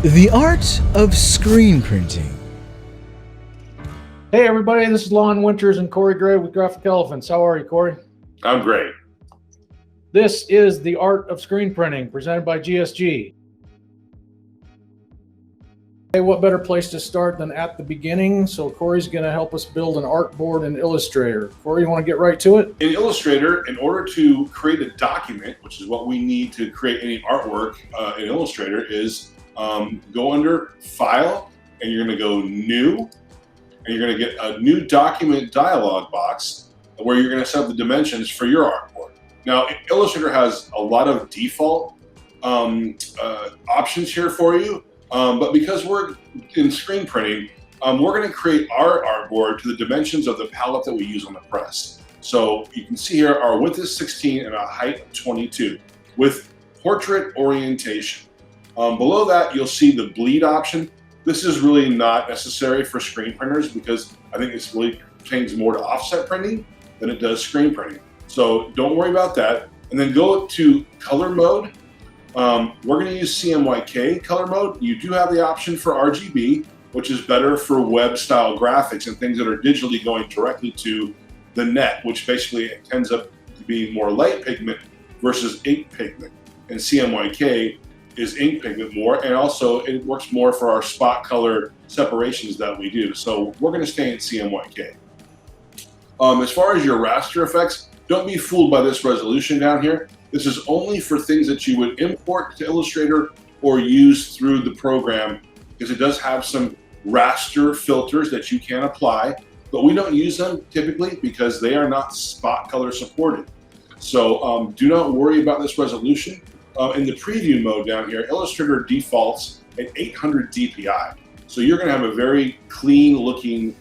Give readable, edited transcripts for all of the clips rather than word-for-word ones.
The art of screen printing. Hey everybody, this is Lon and Cory Gray with Graphic Elephants. How are you, Cory? I'm great. This is the art of screen printing presented by GSG. Hey, what better place to start than at the beginning? So Cory's going to help us build an artboard in Illustrator. Cory, you want to get right to it? In Illustrator, in order to create a document, which is what we need to create any artwork in Illustrator, is go under File, and you're going to go New, and you're going to get a new document dialog box where you're going to set up the dimensions for your artboard. Now, Illustrator has a lot of default options here for you, but because we're in screen printing, we're going to create our artboard to the dimensions of the palette that we use on the press. So you can see here our width is 16 and a height of 22 with portrait orientation. Below that, you'll see the bleed option. This is really not necessary for screen printers because I think this really pertains more to offset printing than it does screen printing. So don't worry about that. And then go to color mode. We're going to use CMYK color mode. You do have the option for RGB, which is better for web style graphics and things that are digitally going directly to the net, which basically ends up being more light pigment versus ink pigment. And CMYK is ink pigment more, and also it works more for our spot color separations that we do. So we're going to stay in CMYK. As far as your raster effects, don't be fooled by this resolution down here. This is only for things that you would import to Illustrator or use through the program, because it does have some raster filters that you can apply, but we don't use them typically because they are not spot color supported. So do not worry about this resolution. In the preview mode down here, Illustrator defaults at 800 DPI. So you're going to have a very clean looking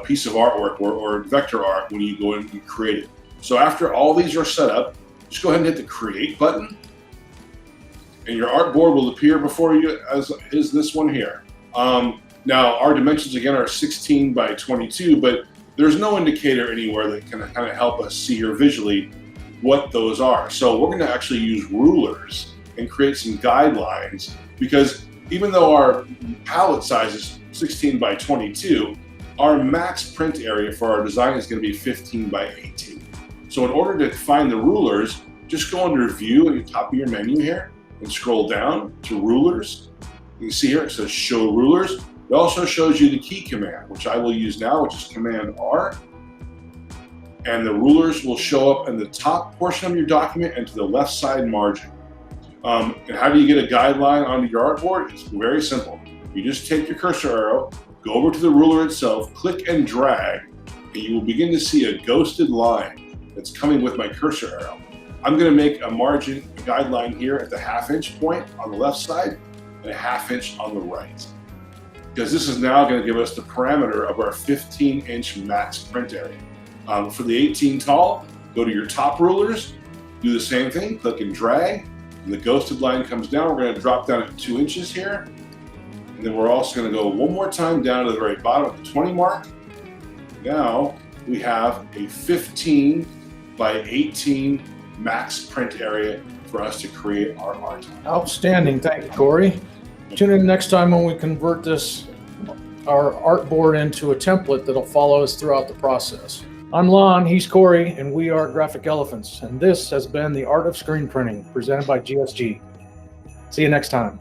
piece of artwork or vector art when you go in and create it. So after all these are set up, just go ahead and hit the Create button, and your artboard will appear before you as is this one here. Now our dimensions again are 16 by 22, but there's no indicator anywhere that can kind of help us see here visually what those are. So we're going to actually use rulers and create some guidelines, because even though our palette size is 16 by 22, our max print area for our design is going to be 15 by 18. So in order to find the rulers, just go under View at the top of your menu here and scroll down to Rulers. You can see here it says Show Rulers. It also shows you the key command, which I will use now, which is Command R. And the rulers will show up in the top portion of your document and to the left side margin. And how do you get a guideline onto your artboard? It's very simple. You just take your cursor arrow, go over to the ruler itself, click and drag, and you will begin to see a ghosted line that's coming with my cursor arrow. I'm going to make a margin guideline here at the ½ point on the left side and a ½ inch on the right, because this is now going to give us the parameter of our 15-inch max print area. For the 18 tall, go to your top rulers, do the same thing, click and drag, and the ghosted line comes down. We're going to drop down at 2 inches here, and then we're also going to go one more time down to the very bottom at the 20 mark. Now we have a 15 by 18 max print area for us to create our art. Outstanding. Thank you, Cory. Tune in next time when we convert our artboard into a template that'll follow us throughout the process. I'm Lon, he's Cory, and we are Graphic Elephants. And this has been the Art of Screen Printing presented by GSG. See you next time.